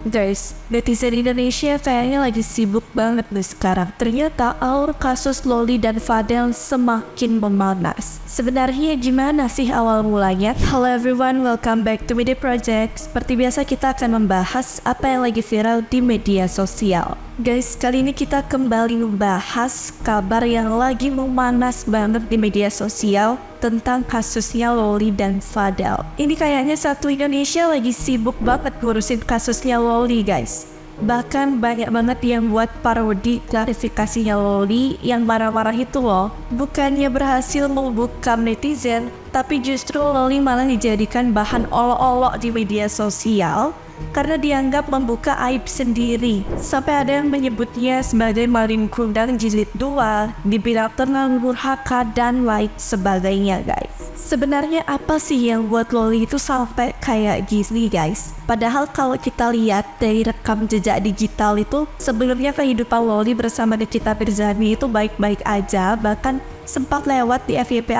Guys, netizen Indonesia kayaknya lagi sibuk banget nih sekarang. Ternyata alur kasus Loli dan Fadel semakin memanas. Sebenarnya gimana sih awal mulanya? Hello everyone, welcome back to Media Project. Seperti biasa kita akan membahas apa yang lagi viral di media sosial. Guys, kali ini kita kembali membahas kabar yang lagi memanas banget di media sosial tentang kasusnya Loli dan Fadel. Ini kayaknya satu Indonesia lagi sibuk banget ngurusin kasusnya Loli, guys. Bahkan banyak banget yang buat parodi klarifikasinya Loli yang marah-marah itu loh. Bukannya berhasil membukam netizen, tapi justru Loli malah dijadikan bahan olok-olok di media sosial karena dianggap membuka aib sendiri. Sampai ada yang menyebutnya sebagai maling kundang jilid 2, dibilang terlalu durhaka dan lain sebagainya, guys. Sebenarnya apa sih yang buat Loli itu sampai kayak gini, guys? Padahal kalau kita lihat dari rekam jejak digital itu, sebelumnya kehidupan Loli bersama Nikita Mirzani itu baik-baik aja. Bahkan sempat lewat di FYP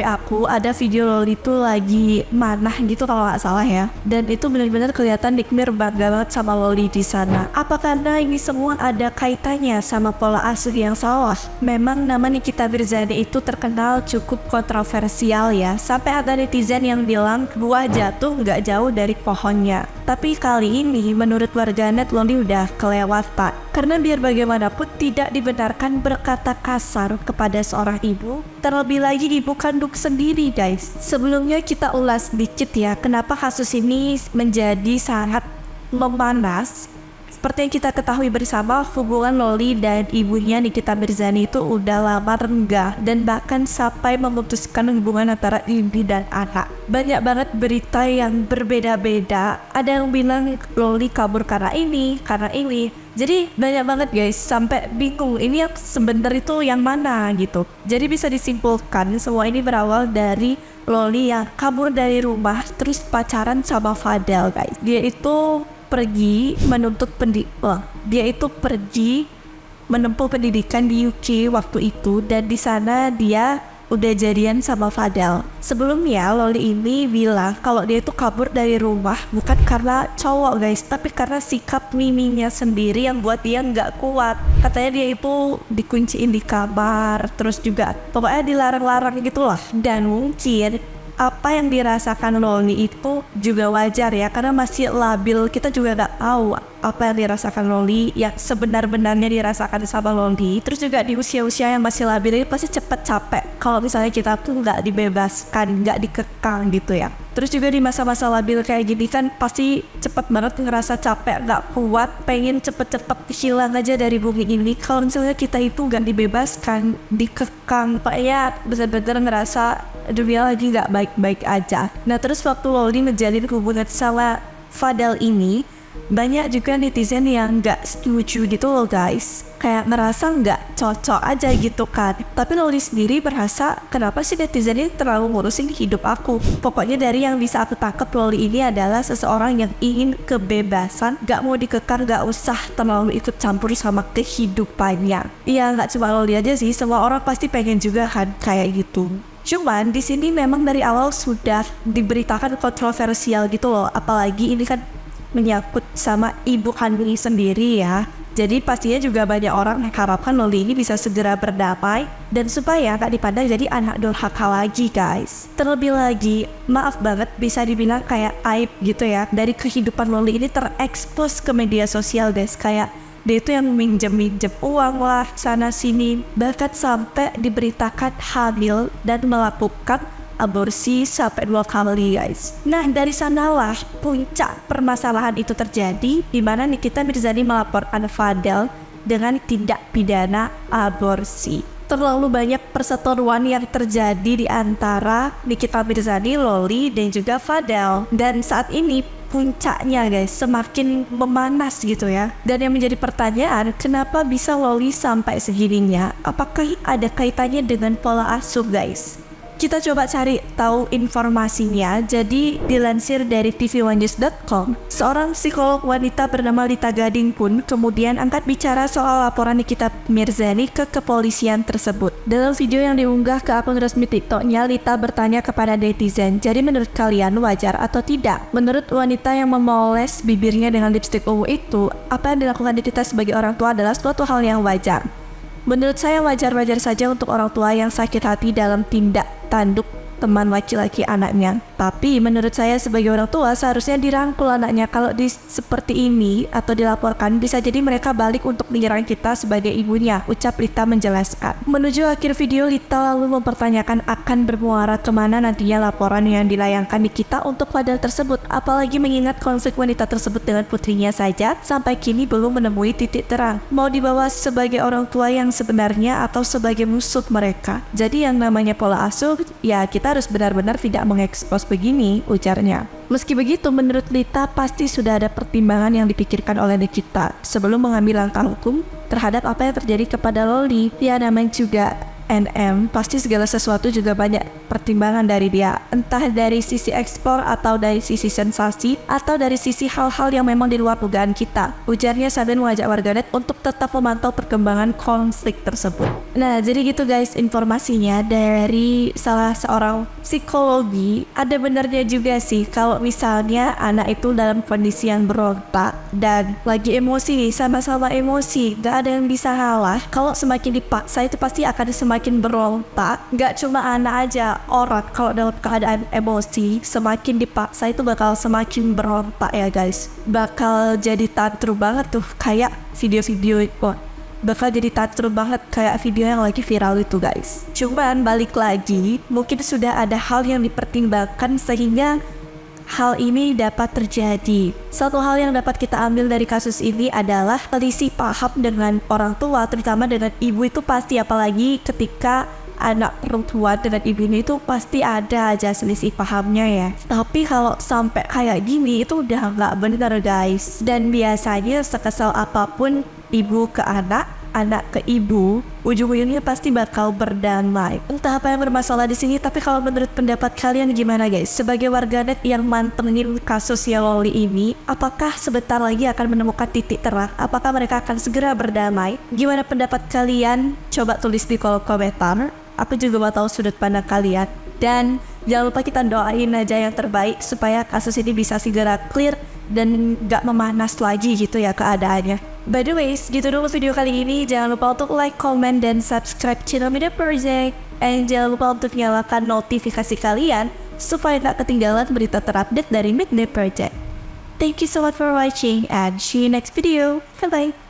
aku, ada video Loli itu lagi manah gitu kalau nggak salah ya. Dan itu benar-benar kelihatan Nikmir bangga banget sama Loli di sana. Apa karena ini semua ada kaitannya sama pola asuh yang salah? Memang nama Nikita Mirzani itu terkenal cukup kontroversial ya. Sampai ada netizen yang bilang buah jatuh nggak jauh dari pohonnya. Tapi kali ini menurut warganet Loli udah kelewatan. Karena biar bagaimanapun tidak dibenarkan berkata kasar kepada seorang ibu, terlebih lagi ibu kandung sendiri, guys. Sebelumnya kita ulas sedikit ya, kenapa kasus ini menjadi sangat memanas. Seperti yang kita ketahui bersama, hubungan Loli dan ibunya Nikita Mirzani itu udah lama renggang dan bahkan sampai memutuskan hubungan antara ibu dan anak. Banyak banget berita yang berbeda-beda. Ada yang bilang Loli kabur karena ini. Jadi banyak banget, guys, sampai bingung ini yang sebenarnya itu yang mana gitu. Jadi bisa disimpulkan semua ini berawal dari Loli yang kabur dari rumah terus pacaran sama Fadel, guys. Dia itu pergi menempuh pendidikan di UK waktu itu, dan di sana dia udah jadian sama Fadel. Sebelumnya Loli ini bilang kalau dia itu kabur dari rumah bukan karena cowok, guys, tapi karena sikap miminya sendiri yang buat dia nggak kuat. Katanya dia itu dikunciin di kamar, terus juga pokoknya dilarang-larang gitulah. Dan mungkin apa yang dirasakan Loli itu juga wajar ya, karena masih labil. Kita juga nggak tahu apa yang dirasakan Loli yang sebenar-benarnya dirasakan sama Loli. Terus juga di usia-usia yang masih labil ini pasti cepet capek kalau misalnya kita tuh nggak dibebaskan, nggak dikekang gitu ya. Terus juga di masa-masa labil kayak gini kan pasti cepet banget ngerasa capek, nggak kuat, pengen cepet-cepet hilang aja dari bumi ini. Kalau misalnya kita itu nggak dibebaskan, dikekang, ya bener-bener ngerasa dunia lagi nggak baik-baik aja. Nah terus waktu Loli menjalin hubungan sama Fadel ini, banyak juga netizen yang nggak setuju gitu loh, guys. Kayak merasa nggak cocok aja gitu kan. Tapi Loli sendiri merasa, kenapa sih netizen ini terlalu ngurusin hidup aku? Pokoknya dari yang bisa aku tangkap, Loli ini adalah seseorang yang ingin kebebasan, nggak mau dikekang, nggak usah terlalu ikut campur sama kehidupannya. Iya, nggak cuma Loli aja sih, semua orang pasti pengen juga kan kayak gitu. Cuman di sini memang dari awal sudah diberitakan kontroversial gitu loh, apalagi ini kan menyangkut sama ibu kandung sendiri ya. Jadi pastinya juga banyak orang mengharapkan Loli ini bisa segera berdamai dan supaya gak dipandang jadi anak durhaka lagi, guys. Terlebih lagi, maaf banget bisa dibilang kayak aib gitu ya, dari kehidupan Loli ini terekspos ke media sosial, guys. Kayak dia itu yang minjem uang lah sana sini, bahkan sampai diberitakan hamil dan melakukan aborsi sampai 2 kali, guys. Nah dari sanalah puncak permasalahan itu terjadi, di mana Nikita Mirzani melaporkan Fadel dengan tindak pidana aborsi. Terlalu banyak perseteruan yang terjadi di antara Nikita Mirzani, Loli, dan juga Fadel. Dan saat ini puncaknya, guys, semakin memanas gitu ya. Dan yang menjadi pertanyaan, kenapa bisa Loli sampai segininya? Apakah ada kaitannya dengan pola asuh, guys? Kita coba cari tahu informasinya. Jadi dilansir dari tvOneNews.com, seorang psikolog wanita bernama Lita Gading pun kemudian angkat bicara soal laporan Nikita Mirzani ke kepolisian tersebut. Dalam video yang diunggah ke akun resmi TikToknya, Lita bertanya kepada netizen, jadi menurut kalian wajar atau tidak? Menurut wanita yang memoles bibirnya dengan lipstik ungu itu, apa yang dilakukan Nikita sebagai orang tua adalah suatu hal yang wajar. Menurut saya wajar-wajar saja untuk orang tua yang sakit hati dalam tindak tanduk teman laki-laki anaknya. Tapi menurut saya sebagai orang tua seharusnya dirangkul anaknya. Kalau seperti ini atau dilaporkan, bisa jadi mereka balik untuk menyerang kita sebagai ibunya, ucap Lita menjelaskan. Menuju akhir video, Lita lalu mempertanyakan akan bermuara kemana nantinya laporan yang dilayangkan Nikita untuk Fadel tersebut, apalagi mengingat konflik wanita tersebut dengan putrinya saja sampai kini belum menemui titik terang. Mau dibawa sebagai orang tua yang sebenarnya atau sebagai musuh mereka. Jadi yang namanya pola asuh, ya kita harus benar-benar tidak mengekspos begini, ujarnya. Meski begitu, menurut Lita pasti sudah ada pertimbangan yang dipikirkan oleh Nikita sebelum mengambil langkah hukum terhadap apa yang terjadi kepada Loli. Ya namanya juga NM, pasti segala sesuatu juga banyak pertimbangan dari dia, entah dari sisi ekspor atau dari sisi sensasi atau dari sisi hal-hal yang memang di luar dugaan kita, ujarnya sambil mengajak warganet untuk tetap memantau perkembangan konflik tersebut. Nah, jadi gitu guys informasinya dari salah seorang psikologi. Ada benarnya juga sih kalau misalnya anak itu dalam kondisi yang berontak dan lagi emosi nih, sama-sama emosi, gak ada yang bisa kalah. Kalau semakin dipaksa itu pasti akan semakin berontak. Gak cuma anak aja, orang kalau dalam keadaan emosi semakin dipaksa itu bakal semakin berontak ya guys. Bakal jadi tantrum banget tuh, kayak video-video itu. Bakal jadi tantrum banget kayak video yang lagi viral itu guys. Cuman balik lagi, mungkin sudah ada hal yang dipertimbangkan sehingga hal ini dapat terjadi. Satu hal yang dapat kita ambil dari kasus ini adalah selisih paham dengan orang tua, terutama dengan ibu itu pasti, apalagi ketika anak perempuan dengan ibunya itu pasti ada aja selisih pahamnya ya. Tapi kalau sampai kayak gini itu udah nggak benar guys. Dan biasanya sekesal apapun ibu ke anak, anak ke ibu, ujung-ujungnya pasti bakal berdamai. Entah apa yang bermasalah di sini, tapi kalau menurut pendapat kalian gimana guys? Sebagai warganet yang mantengin kasus Loli ini, apakah sebentar lagi akan menemukan titik terang? Apakah mereka akan segera berdamai? Gimana pendapat kalian? Coba tulis di kolom komentar. Aku juga mau tahu sudut pandang kalian. Dan jangan lupa kita doain aja yang terbaik supaya kasus ini bisa segera clear dan gak memanas lagi gitu ya keadaannya. By the way, gitu dulu video kali ini. Jangan lupa untuk like, comment, dan subscribe channel Midnight Project. And jangan lupa untuk nyalakan notifikasi kalian supaya gak ketinggalan berita terupdate dari Midnight Project. Thank you so much for watching and see you next video. Bye bye.